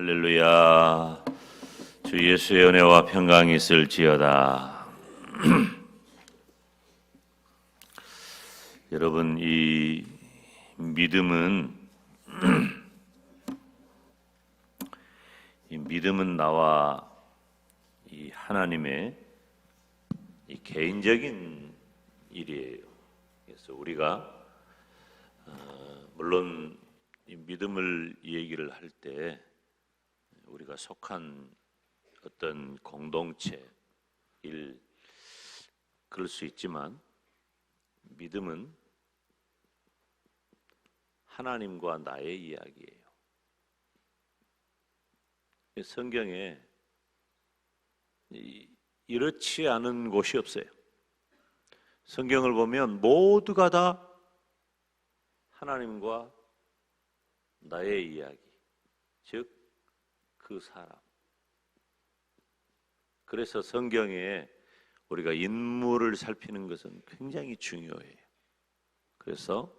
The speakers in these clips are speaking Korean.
할렐루야. 주 예수의 은혜와 평강이 있을지어다. 여러분, 이 믿음은 나와 이 하나님의 이 개인적인 일이에요. 그래서 우리가 물론 이 믿음을 얘기를 할 때 우리가 속한 어떤 공동체 그럴 수 있지만 믿음은 하나님과 나의 이야기예요. 성경에 이렇지 않은 곳이 없어요. 성경을 보면 모두가 다 하나님과 나의 이야기, 즉 그 사람. 그래서 성경에 우리가 인물을 살피는 것은 굉장히 중요해요. 그래서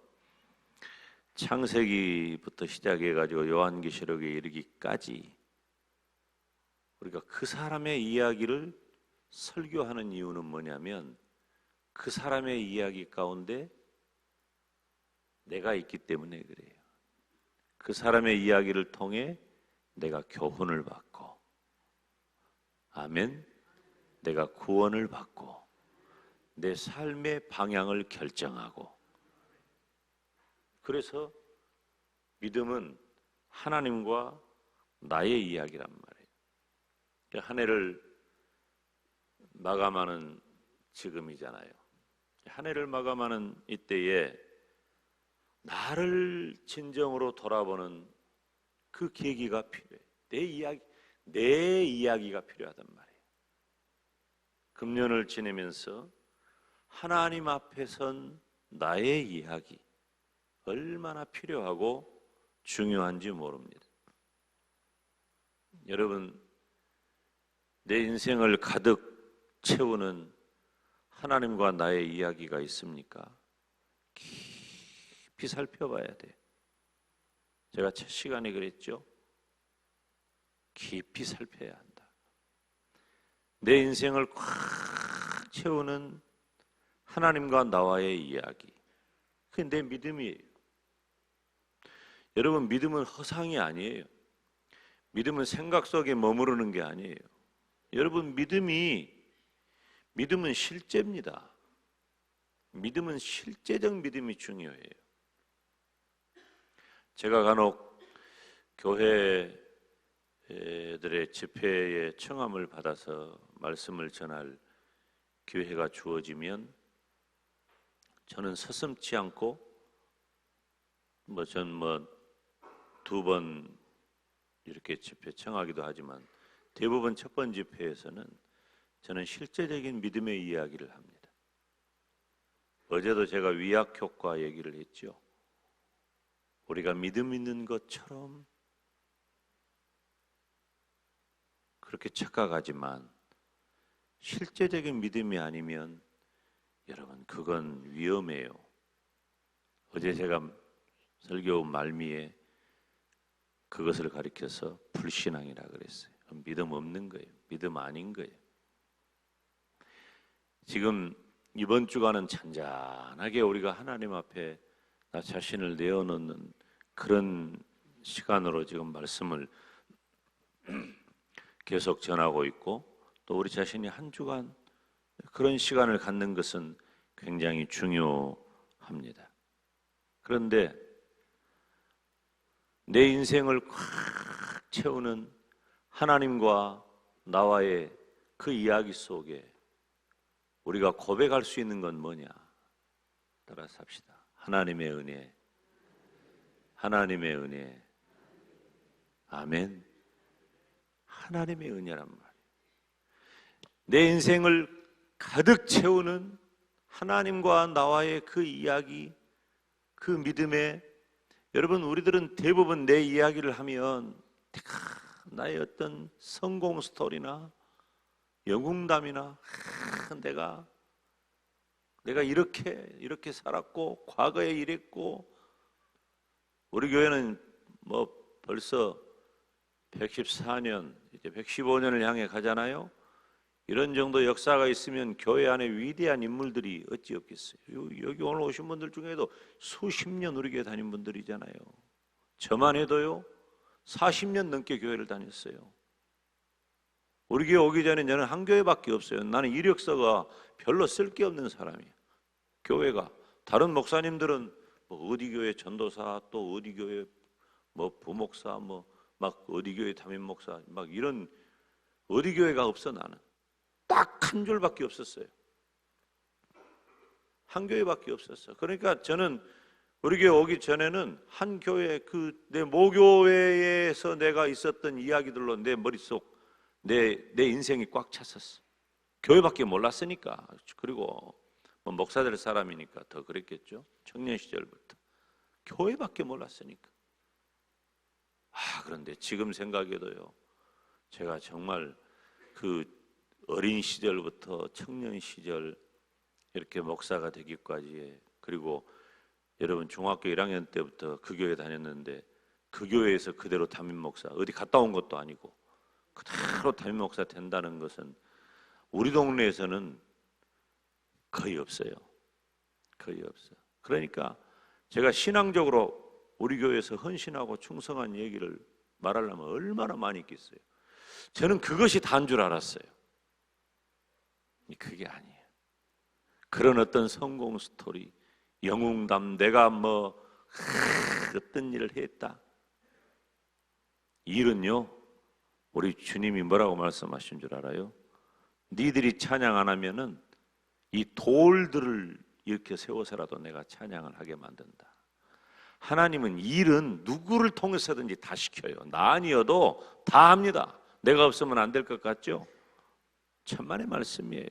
창세기부터 시작해가지고 요한계시록에 이르기까지 우리가 그 사람의 이야기를 설교하는 이유는 뭐냐면 그 사람의 이야기 가운데 내가 있기 때문에 그래요. 그 사람의 이야기를 통해 내가 교훈을 받고, 아멘, 내가 구원을 받고 내 삶의 방향을 결정하고. 그래서 믿음은 하나님과 나의 이야기란 말이에요. 한 해를 마감하는 지금이잖아요. 한 해를 마감하는 이때에 나를 진정으로 돌아보는 그 계기가 필요해. 내 이야기가 필요하단 말이에요. 금년을 지내면서 하나님 앞에 선 나의 이야기 얼마나 필요하고 중요한지 모릅니다. 여러분, 내 인생을 가득 채우는 하나님과 나의 이야기가 있습니까? 깊이 살펴봐야 돼요. 제가 첫 시간에 그랬죠. 깊이 살펴야 한다. 내 인생을 꽉 채우는 하나님과 나와의 이야기. 그게 내 믿음이에요. 여러분, 믿음은 허상이 아니에요. 믿음은 생각 속에 머무르는 게 아니에요. 여러분, 믿음은 실제입니다. 믿음은 실제적 믿음이 중요해요. 제가 간혹 교회들의 집회에 청함을 받아서 말씀을 전할 기회가 주어지면 저는 서슴지 않고 두 번 이렇게 집회 청하기도 하지만 대부분 첫 번 집회에서는 저는 실제적인 믿음의 이야기를 합니다. 어제도 제가 위약 효과 얘기를 했죠. 우리가 믿음 있는 것처럼 그렇게 착각하지만 실제적인 믿음이 아니면 여러분 그건 위험해요. 어제 제가 설교 말미에 그것을 가리켜서 불신앙이라 그랬어요. 믿음 없는 거예요. 믿음 아닌 거예요. 지금 이번 주간은 잔잔하게 우리가 하나님 앞에 나 자신을 내어놓는 그런 시간으로 지금 말씀을 계속 전하고 있고, 또 우리 자신이 한 주간 그런 시간을 갖는 것은 굉장히 중요합니다. 그런데 내 인생을 꽉 채우는 하나님과 나와의 그 이야기 속에 우리가 고백할 수 있는 건 뭐냐? 따라서 합시다. 하나님의 은혜, 하나님의 은혜, 아멘. 하나님의 은혜란 말이에요. 내 인생을 가득 채우는 하나님과 나와의 그 이야기, 그 믿음에, 여러분 우리들은 대부분 내 이야기를 하면 나의 어떤 성공 스토리나 영웅담이나 내가 이렇게 살았고 과거에 이랬고, 우리 교회는 벌써 114년, 이제 115년을 향해 가잖아요. 이런 정도 역사가 있으면 교회 안에 위대한 인물들이 어찌 없겠어요. 여기 오늘 오신 분들 중에도 수십 년 우리 교회 다닌 분들이잖아요. 저만 해도요 40년 넘게 교회를 다녔어요. 우리 교회 오기 전에 저는 한 교회밖에 없어요. 나는 이력서가 별로 쓸 게 없는 사람이에요. 교회가 다른 목사님들은 뭐 어디 교회 전도사, 또 어디 교회 뭐 부목사, 뭐 막 어디 교회 담임 목사, 막 이런 어디 교회가 없어. 나는 딱 한 줄밖에 없었어요. 한 교회밖에 없었어. 그러니까 저는 우리 교회 오기 전에는 한 교회, 그 내 모교회에서 내가 있었던 이야기들로 내 머릿속, 내 인생이 꽉 찼었어. 교회밖에 몰랐으니까. 그리고 뭐 목사 될 사람이니까 더 그랬겠죠. 청년 시절부터 교회밖에 몰랐으니까. 그런데 지금 생각해도요, 제가 정말 그 어린 시절부터 청년 시절 이렇게 목사가 되기까지에, 그리고 여러분 중학교 1학년 때부터 그 교회 다녔는데 그 교회에서 그대로 담임 목사, 어디 갔다 온 것도 아니고 그대로 담임 목사 된다는 것은 우리 동네에서는 거의 없어요. 거의 없어요. 그러니까 제가 신앙적으로 우리 교회에서 헌신하고 충성한 얘기를 말하려면 얼마나 많이 있겠어요. 저는 그것이 다인 줄 알았어요. 그게 아니에요. 그런 어떤 성공 스토리, 영웅담, 내가 뭐 어떤 일을 했다, 일은요 우리 주님이 뭐라고 말씀하신 줄 알아요? 니들이 찬양 안 하면은 이 돌들을 이렇게 세워서라도 내가 찬양을 하게 만든다. 하나님은 일은 누구를 통해서든지 다 시켜요. 나 아니어도 다 합니다. 내가 없으면 안 될 것 같죠? 천만의 말씀이에요.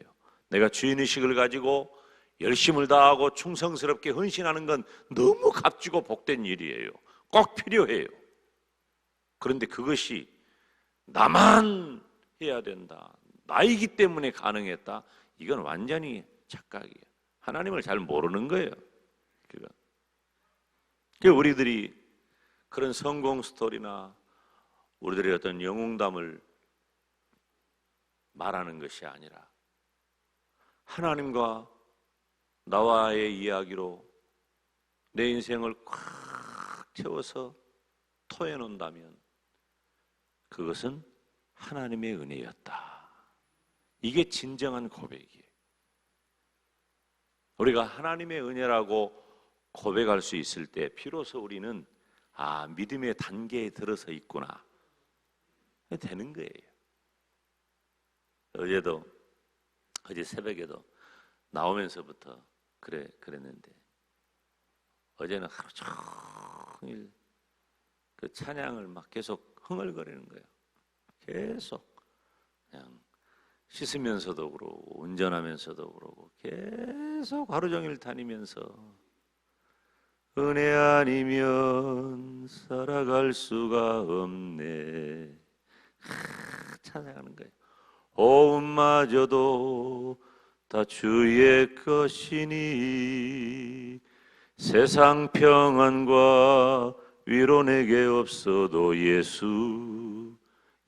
내가 주인의식을 가지고 열심을 다하고 충성스럽게 헌신하는 건 너무 값지고 복된 일이에요. 꼭 필요해요. 그런데 그것이 나만 해야 된다, 나이기 때문에 가능했다, 이건 완전히 착각이에요. 하나님을 잘 모르는 거예요. 우리들이 그런 성공 스토리나 우리들의 어떤 영웅담을 말하는 것이 아니라 하나님과 나와의 이야기로 내 인생을 꽉 채워서 토해놓는다면 그것은 하나님의 은혜였다. 이게 진정한 고백이에요. 우리가 하나님의 은혜라고 고백할 수 있을 때 비로소 우리는 믿음의 단계에 들어서 있구나 되는 거예요. 어제 새벽에도 나오면서부터 그랬는데, 어제는 하루 종일 그 찬양을 막 계속 흥얼거리는 거예요. 계속 그냥 씻으면서도 그러고 운전하면서도 그러고 계속 하루 종일 다니면서 은혜 아니면 살아갈 수가 없네 찬양하는 거예요. 호흡마저도 다 주의 것이니 세상 평안과 위로 내게 없어도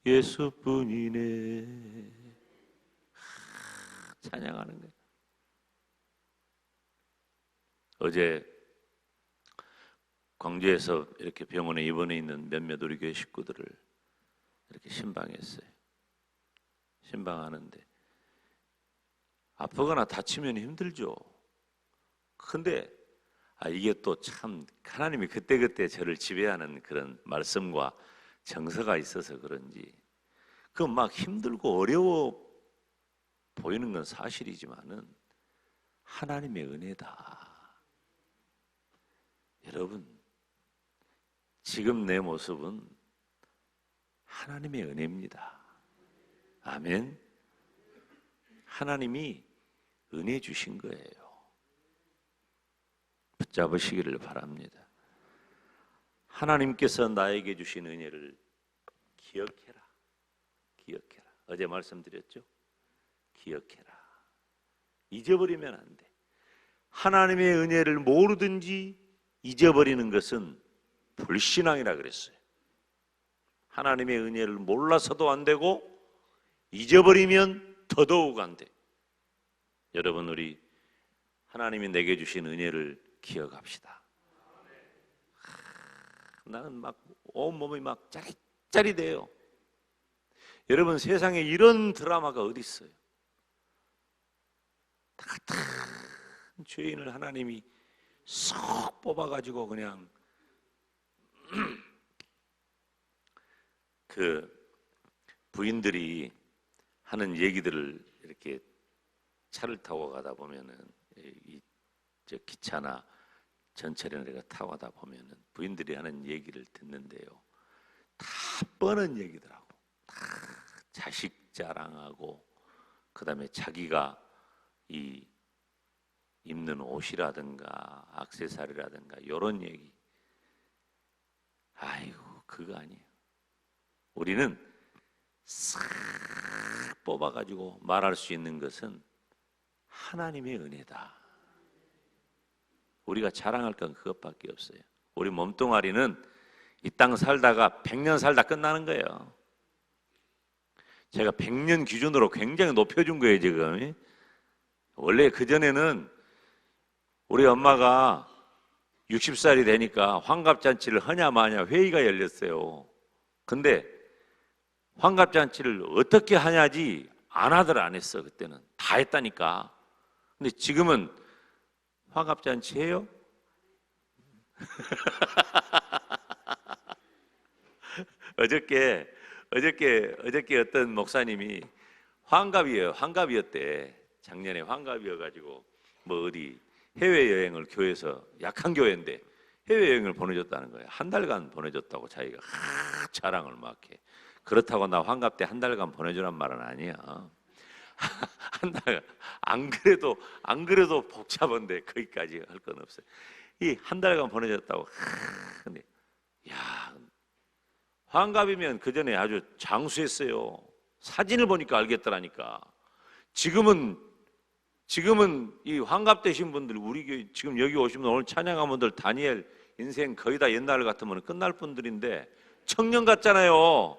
예수뿐이네 찬양하는 거예요. 어제 광주에서 이렇게 병원에 입원해 있는 몇몇 우리 교회 식구들을 이렇게 신방했어요. 신방하는데 아프거나 다치면 힘들죠. 근데 이게 또 참 하나님이 그때그때 저를 지배하는 그런 말씀과 정서가 있어서 그런지 그 막 힘들고 어려워 보이는 건 사실이지만은 하나님의 은혜다. 여러분, 지금 내 모습은 하나님의 은혜입니다. 아멘. 하나님이 은혜 주신 거예요. 붙잡으시기를 바랍니다. 하나님께서 나에게 주신 은혜를 기억해라. 기억해라. 어제 말씀드렸죠? 기억해라. 잊어버리면 안 돼. 하나님의 은혜를 모르든지 잊어버리는 것은 불신앙이라 그랬어요. 하나님의 은혜를 몰라서도 안 되고 잊어버리면 더더욱 안 돼. 여러분, 우리 하나님이 내게 주신 은혜를 기억합시다. 나는 막 온몸이 막 짜릿짜릿해요. 여러분, 세상에 이런 드라마가 어디 있어요? 다 같은 죄인을 하나님이 쏙 뽑아가지고 그냥 그 부인들이 하는 얘기들을 이렇게 차를 타고 가다 보면은 저 기차나 전철이나 내가 타고 가다 보면은 부인들이 하는 얘기를 듣는데요, 다 뻔한 얘기더라고. 다 자식 자랑하고, 그 다음에 자기가 이 입는 옷이라든가 액세서리라든가 이런 얘기. 아이고, 그거 아니에요. 우리는 싹 뽑아가지고 말할 수 있는 것은 하나님의 은혜다. 우리가 자랑할 건 그것밖에 없어요. 우리 몸뚱아리는 이 땅 살다가 100년 살다 끝나는 거예요. 제가 100년 기준으로 굉장히 높여준 거예요, 지금. 원래 그전에는 우리 엄마가 60살이 되니까 환갑잔치를 하냐 마냐 회의가 열렸어요. 근데 환갑잔치를 어떻게 하냐지 안 하더라, 안 했어. 그때는 다 했다니까. 근데 지금은 환갑잔치 해요? 어저께 어떤 목사님이 환갑이었대. 작년에 환갑이어가지고 뭐 어디 해외여행을 교회에서, 약한 교회인데 해외여행을 보내줬다는 거예요. 한 달간 보내줬다고 자기가 자랑을 막 해. 그렇다고 나 환갑 때 한 달간 보내주란 말은 아니야. 한 달, 안 그래도 복잡한데 거기까지 할 건 없어요. 이 한 달간 보내줬다고. 근데 야, 환갑이면 그 전에 아주 장수했어요. 사진을 보니까 알겠더라니까. 지금은 이 환갑 되신 분들, 우리 교회 지금 여기 오시면 오늘 찬양한 분들 다니엘 인생 거의 다 옛날 같으면 끝날 분들인데 청년 같잖아요.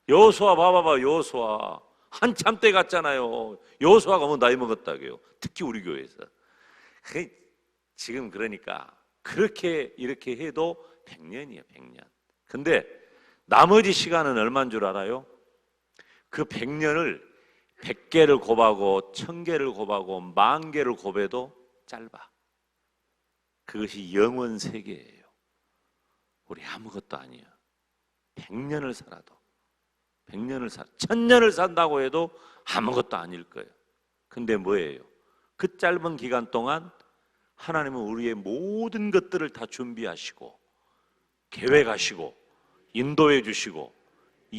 여호수아 봐봐봐, 여호수아 한참 때 같잖아요. 여호수아가 뭐 나이 먹었다고요. 특히 우리 교회에서. 지금 그러니까 그렇게 이렇게 해도 100년이에요, 100년. 근데 나머지 시간은 얼마인 줄 알아요? 그 100년을 100개를 곱하고 1000개를 곱하고 10,000개를 곱해도 짧아. 그것이 영원 세계예요. 우리 아무것도 아니에요. 100년을 살아도, 1000년을 산다고 해도 아무것도 아닐 거예요. 근데 뭐예요? 그 짧은 기간 동안 하나님은 우리의 모든 것들을 다 준비하시고 계획하시고 인도해 주시고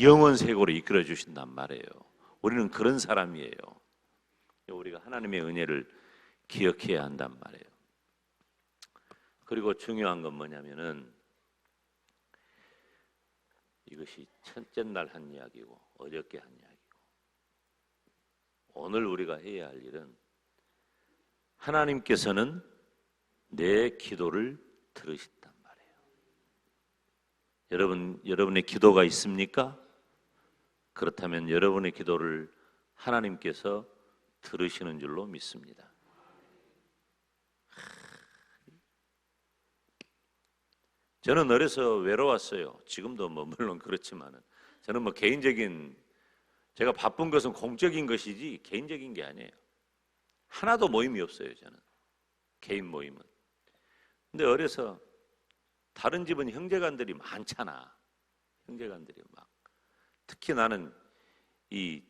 영원 세계로 이끌어 주신단 말이에요. 우리는 그런 사람이에요. 우리가 하나님의 은혜를 기억해야 한단 말이에요. 그리고 중요한 건 뭐냐면은 이것이 첫째 날 한 이야기고 어저께 한 이야기고, 오늘 우리가 해야 할 일은 하나님께서는 내 기도를 들으신단 말이에요. 여러분의 기도가 있습니까? 그렇다면 여러분의 기도를 하나님께서 들으시는 줄로 믿습니다. 저는 어려서 외로웠어요. 지금도 뭐 물론 그렇지만은 저는 뭐 개인적인, 제가 바쁜 것은 공적인 것이지 개인적인 게 아니에요. 하나도 모임이 없어요, 저는. 개인 모임은. 근데 어려서 다른 집은 형제간들이 많잖아. 형제간들이 막. 특히 나는 이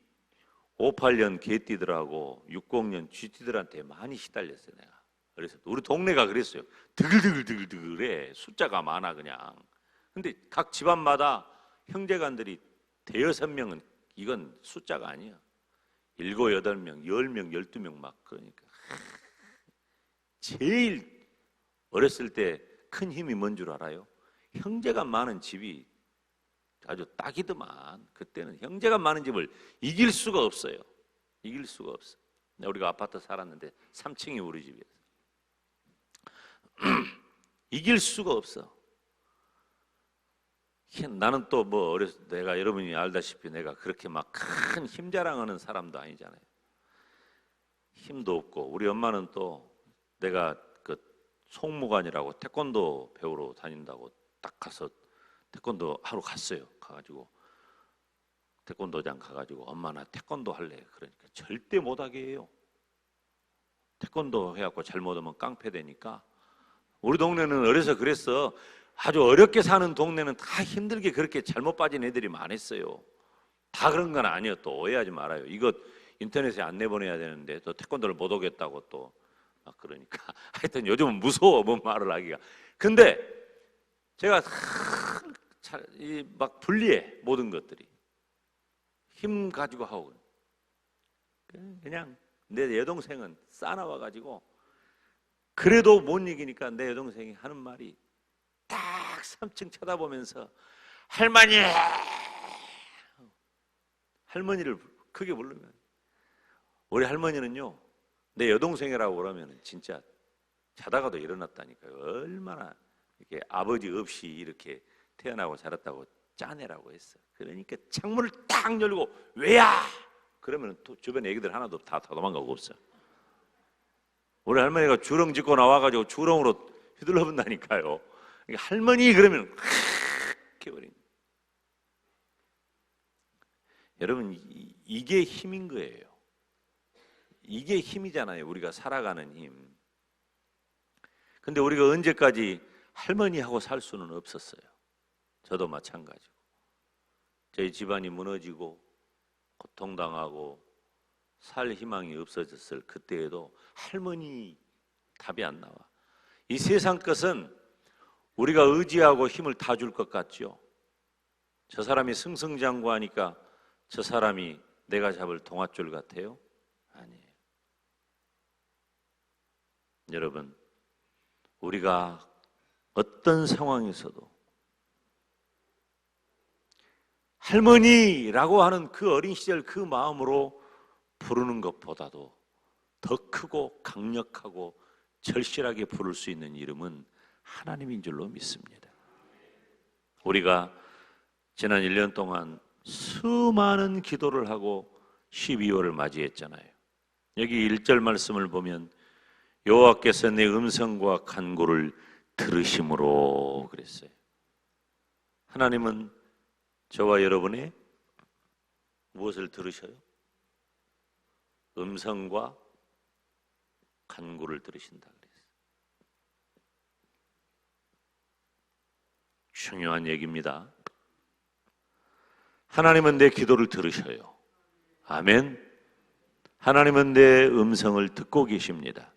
58년 개띠들하고 60년 쥐띠들한테 많이 시달렸어요, 내가. 그래서 우리 동네가 그랬어요. 드글드글드글드글해. 숫자가 많아 그냥. 근데 각 집안마다 형제간들이 대여섯 명은 이건 숫자가 아니야. 7, 8명, 10명, 12명 막. 그러니까 제일 어렸을 때 큰 힘이 뭔 줄 알아요? 형제가 많은 집이 아주 딱이더만. 그때는 형제가 많은 집을 이길 수가 없어요. 이길 수가 없어. 우리가 아파트 살았는데 3층이 우리 집이었어. 이길 수가 없어. 나는 또 뭐 어렸을 때 내가 여러분이 알다시피 내가 그렇게 막 큰 힘 자랑하는 사람도 아니잖아요. 힘도 없고 우리 엄마는 또 내가 그 송무관이라고 태권도 배우러 다닌다고 딱 가서 태권도 하러 갔어요. 가가지고 태권도장 가가지고 엄마 나 태권도 할래. 그러니까 절대 못하게 해요. 태권도 해갖고 잘못하면 깡패 되니까. 우리 동네는 어려서 그랬어. 아주 어렵게 사는 동네는 다 힘들게 그렇게 잘못 빠진 애들이 많았어요. 다 그런 건 아니에요. 또 오해하지 말아요. 이거 인터넷에 안 내보내야 되는데 또 태권도를 못 오겠다고 또 막 그러니까 하여튼 요즘은 무서워 뭐 말을 하기가. 근데 제가 막 불리해 모든 것들이. 힘 가지고 하고 그냥 내 여동생은 싸나와가지고 그래도 못 이기니까 내 여동생이 하는 말이 딱 3층 쳐다보면서 할머니를 크게 부르면 우리 할머니는요 내 여동생이라고 그러면 진짜 자다가도 일어났다니까요. 얼마나 이렇게 아버지 없이 이렇게 태어나고 자랐다고 짜내라고 했어. 그러니까 창문을 딱 열고 왜야? 그러면 또 주변 애기들 하나도 다 도망가고 없어. 우리 할머니가 주렁 짚고 나와가지고 주렁으로 휘둘러 본다니까요. 그러니까 할머니 그러면 이렇게 버린. 여러분 이게 힘인 거예요. 이게 힘이잖아요. 우리가 살아가는 힘. 근데 우리가 언제까지 할머니하고 살 수는 없었어요. 저도 마찬가지고. 저희 집안이 무너지고 고통당하고 살 희망이 없어졌을 그때에도 할머니 답이 안 나와. 이 세상 것은 우리가 의지하고 힘을 다 줄 것 같죠. 저 사람이 승승장구하니까 저 사람이 내가 잡을 동아줄 같아요? 아니에요. 여러분, 우리가 어떤 상황에서도 할머니라고 하는 그 어린 시절 그 마음으로 부르는 것보다도 더 크고 강력하고 절실하게 부를 수 있는 이름은 하나님인 줄로 믿습니다. 우리가 지난 1년 동안 수많은 기도를 하고 12월을 맞이했잖아요. 여기 1절 말씀을 보면 여호와께서 내 음성과 간구를 들으심으로 그랬어요. 하나님은 저와 여러분의 무엇을 들으셔요? 음성과 간구를 들으신다 그랬어요. 중요한 얘기입니다. 하나님은 내 기도를 들으셔요. 아멘. 하나님은 내 음성을 듣고 계십니다.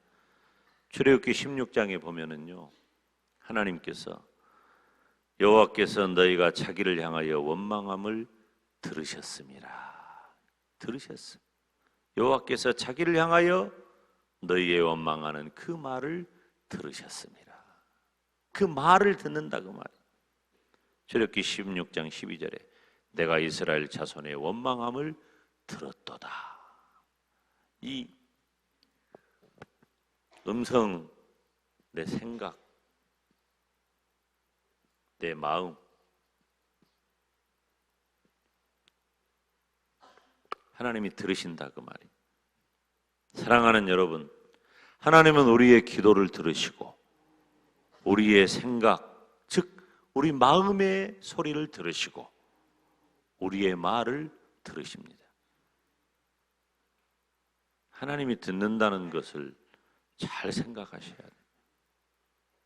출애굽기 16장에 보면은요, 하나님께서 여호와께서 너희가 자기를 향하여 원망함을 들으셨습니다. 들으셨어. 여호와께서 자기를 향하여 너희의 원망하는 그 말을 들으셨습니다. 그 말을 듣는다 그 말이에요. 출애굽기 16장 12절에 내가 이스라엘 자손의 원망함을 들었도다. 이 음성, 내 생각, 내 마음, 하나님이 들으신다 그 말이에요. 사랑하는 여러분, 하나님은 우리의 기도를 들으시고 우리의 생각, 즉 우리 마음의 소리를 들으시고 우리의 말을 들으십니다. 하나님이 듣는다는 것을 잘 생각하셔야 돼요.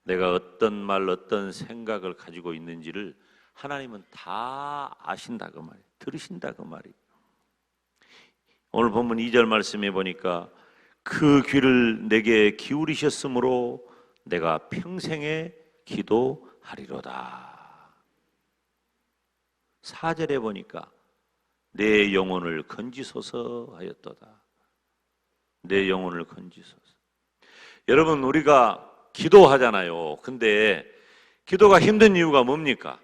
내가 어떤 말, 어떤 생각을 가지고 있는지를 하나님은 다 아신다 그 말이에요. 들으신다 그 말이에요. 오늘 본문 2절 말씀해 보니까 그 귀를 내게 기울이셨으므로 내가 평생에 기도하리로다. 4절에 보니까 내 영혼을 건지소서 하였도다. 내 영혼을 건지소서. 여러분 우리가 기도하잖아요. 근데 기도가 힘든 이유가 뭡니까?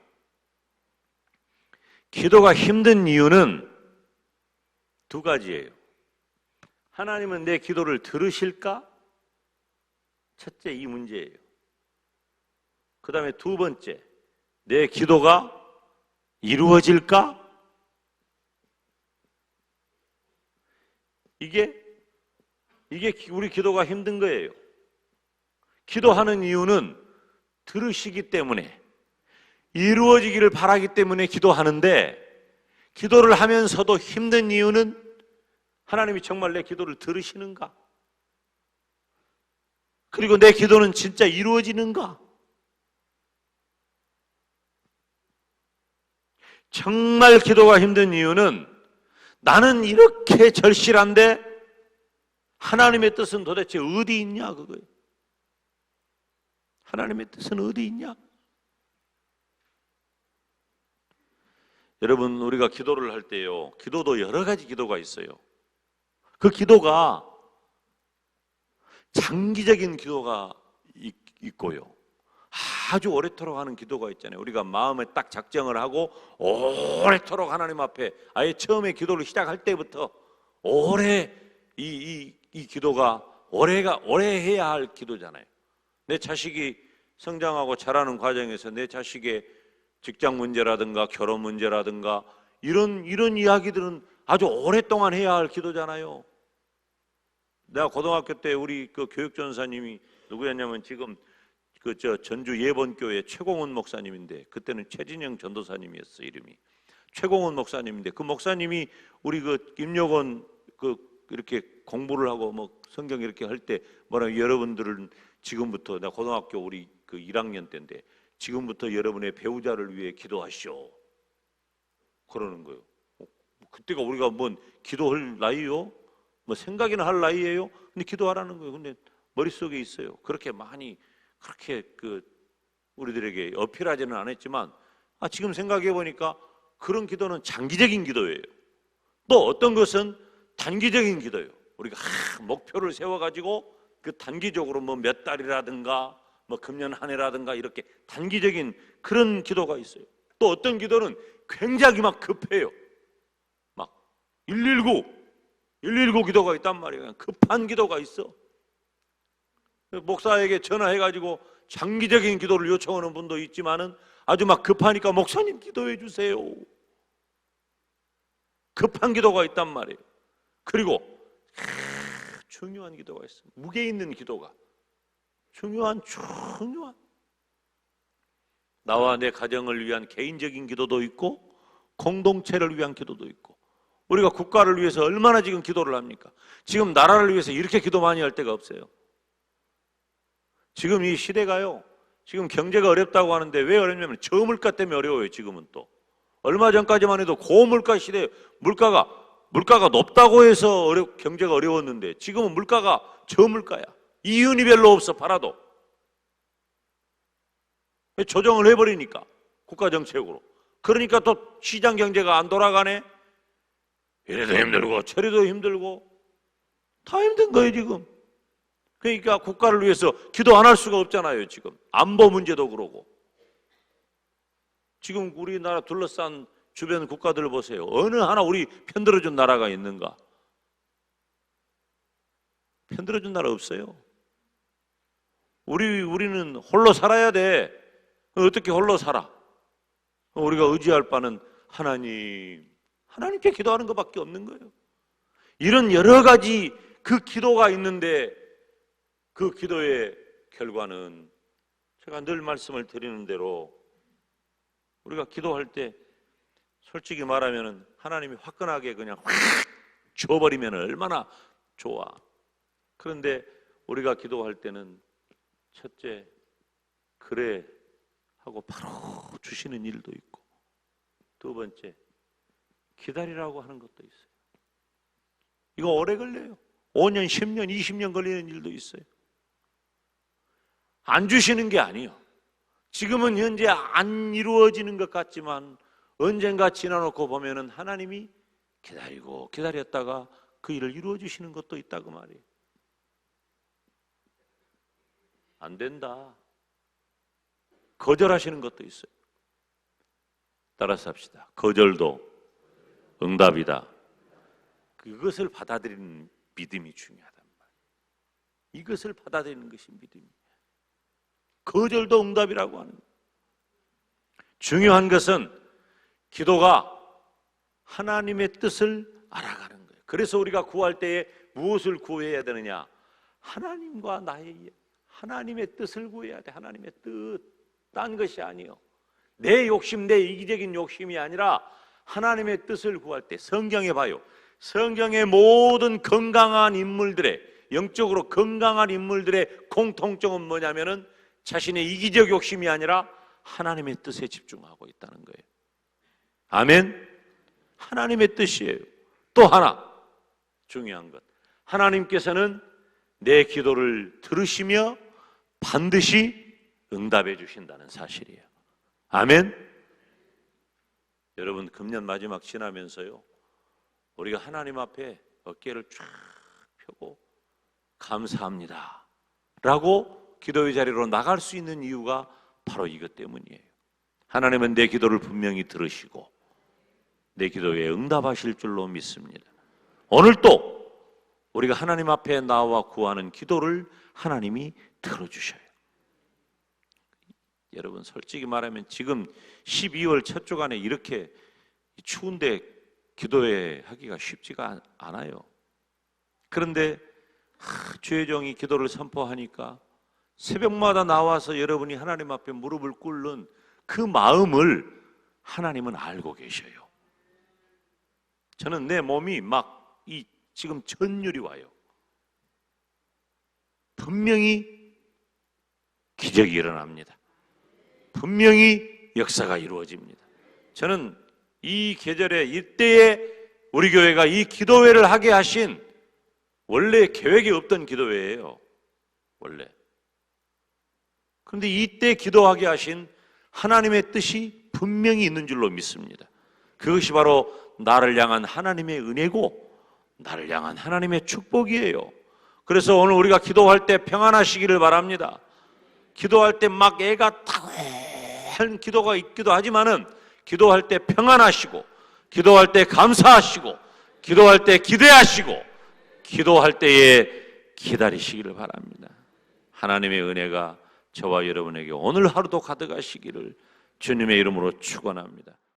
기도가 힘든 이유는 두 가지예요. 하나님은 내 기도를 들으실까? 첫째 이 문제예요. 그 다음에 두 번째, 내 기도가 이루어질까? 이게 우리 기도가 힘든 거예요. 기도하는 이유는 들으시기 때문에, 이루어지기를 바라기 때문에 기도하는데, 기도를 하면서도 힘든 이유는 하나님이 정말 내 기도를 들으시는가? 그리고 내 기도는 진짜 이루어지는가? 정말 기도가 힘든 이유는 나는 이렇게 절실한데 하나님의 뜻은 도대체 어디 있냐, 그거예요. 하나님의 뜻은 어디 있냐? 여러분, 우리가 기도를 할 때요, 기도도 여러 가지 기도가 있어요. 그 기도가 장기적인 기도가 있고요, 아주 오래도록 하는 기도가 있잖아요. 우리가 마음에 딱 작정을 하고 오래도록 하나님 앞에 아예 처음에 기도를 시작할 때부터 오래 이 기도가 오래 해야 할 기도잖아요. 내 자식이 성장하고 자라는 과정에서 내 자식의 직장 문제라든가 결혼 문제라든가 이런 이야기들은 아주 오랫동안 해야 할 기도잖아요. 내가 고등학교 때 우리 그 교육전사님이 누구였냐면 지금 전주 예본교회 최공원 목사님인데, 그때는 최진영 전도사님이었어, 이름이. 최공원 목사님인데, 그 목사님이 우리 임요건 이렇게 공부를 하고 성경 이렇게 할 때 여러분들은 지금부터, 내가 고등학교 우리 1학년 때인데, 지금부터 여러분의 배우자를 위해 기도하시오, 그러는 거예요. 그때가 우리가 기도할 나이요? 생각이나 할 나이예요? 근데 기도하라는 거예요. 근데 머릿속에 있어요. 그렇게 많이 그렇게 우리들에게 어필하지는 않았지만, 지금 생각해 보니까 그런 기도는 장기적인 기도예요. 또 어떤 것은 단기적인 기도예요. 우리가 목표를 세워가지고 그 단기적으로 몇 달이라든가 금년 한 해라든가 이렇게 단기적인 그런 기도가 있어요. 또 어떤 기도는 굉장히 급해요. 119 기도가 있단 말이에요. 그냥 급한 기도가 있어. 목사에게 전화해가지고 장기적인 기도를 요청하는 분도 있지만은 아주 급하니까 목사님 기도해 주세요. 급한 기도가 있단 말이에요. 그리고 중요한 기도가 있어요. 무게 있는 기도가. 중요한 나와 내 가정을 위한 개인적인 기도도 있고 공동체를 위한 기도도 있고, 우리가 국가를 위해서 얼마나 지금 기도를 합니까? 지금 나라를 위해서 이렇게 기도 많이 할 때가 없어요. 지금 이 시대가요, 지금 경제가 어렵다고 하는데 왜 어렵냐면 저물가 때문에 어려워요. 지금은 또 얼마 전까지만 해도 고물가 시대, 물가가 높다고 해서 경제가 어려웠는데 지금은 물가가 저물가야. 이윤이 별로 없어. 팔아도 조정을 해버리니까 국가 정책으로. 그러니까 또 시장 경제가 안 돌아가네. 이래도 힘들고 저래도 힘들고 다 힘든 거예요 지금. 그러니까 국가를 위해서 기도 안 할 수가 없잖아요. 지금 안보 문제도 그러고. 지금 우리나라 둘러싼 주변 국가들을 보세요. 어느 하나 우리 편들어준 나라가 있는가? 편들어준 나라 없어요. 우리는 홀로 살아야 돼. 어떻게 홀로 살아? 우리가 의지할 바는 하나님께 기도하는 것밖에 없는 거예요. 이런 여러 가지 그 기도가 있는데 그 기도의 결과는 제가 늘 말씀을 드리는 대로 우리가 기도할 때 솔직히 말하면 하나님이 화끈하게 그냥 확 줘버리면 얼마나 좋아. 그런데 우리가 기도할 때는 첫째, 그래 하고 바로 주시는 일도 있고, 두 번째, 기다리라고 하는 것도 있어요. 이거 오래 걸려요. 5년, 10년, 20년 걸리는 일도 있어요. 안 주시는 게 아니에요. 지금은 현재 안 이루어지는 것 같지만 언젠가 지나놓고 보면은 하나님이 기다렸다가 그 일을 이루어 주시는 것도 있다고 말이에요. 안 된다. 거절하시는 것도 있어요. 따라서 합시다. 거절도 응답이다. 그것을 받아들이는 믿음이 중요하단 말이에요. 이것을 받아들이는 것이 믿음이에요. 거절도 응답이라고 하는 거예요. 중요한 것은 기도가 하나님의 뜻을 알아가는 거예요. 그래서 우리가 구할 때에 무엇을 구해야 되느냐? 하나님과 나의 하나님의 뜻을 구해야 돼. 하나님의 뜻, 딴 것이 아니요. 내 욕심, 내 이기적인 욕심이 아니라 하나님의 뜻을 구할 때 성경에 봐요. 성경의 모든 건강한 인물들의, 영적으로 건강한 인물들의 공통점은 뭐냐면은 자신의 이기적 욕심이 아니라 하나님의 뜻에 집중하고 있다는 거예요. 아멘. 하나님의 뜻이에요. 또 하나 중요한 것, 하나님께서는 내 기도를 들으시며 반드시 응답해 주신다는 사실이에요. 아멘. 여러분, 금년 마지막 지나면서요, 우리가 하나님 앞에 어깨를 쫙 펴고 감사합니다 라고 기도의 자리로 나갈 수 있는 이유가 바로 이것 때문이에요. 하나님은 내 기도를 분명히 들으시고 내 기도에 응답하실 줄로 믿습니다. 오늘 또 우리가 하나님 앞에 나와 구하는 기도를 하나님이 들어주셔요. 여러분, 솔직히 말하면 지금 12월 첫 주간에 이렇게 추운데 기도회 하기가 쉽지가 않아요. 그런데 주의 종이 기도를 선포하니까 새벽마다 나와서 여러분이 하나님 앞에 무릎을 꿇는 그 마음을 하나님은 알고 계셔요. 저는 내 몸이 막 지금 전율이 와요. 분명히 기적이 일어납니다. 분명히 역사가 이루어집니다. 저는 이 계절에, 이때에 우리 교회가 이 기도회를 하게 하신, 원래 계획이 없던 기도회예요. 원래. 그런데 이때 기도하게 하신 하나님의 뜻이 분명히 있는 줄로 믿습니다. 그것이 바로 나를 향한 하나님의 은혜고 나를 향한 하나님의 축복이에요. 그래서 오늘 우리가 기도할 때 평안하시기를 바랍니다. 기도할 때 막 애가 타고한 기도가 있기도 하지만은 기도할 때 평안하시고, 기도할 때 감사하시고, 기도할 때 기대하시고, 기도할 때에 기다리시기를 바랍니다. 하나님의 은혜가 저와 여러분에게 오늘 하루도 가득하시기를 주님의 이름으로 축원합니다.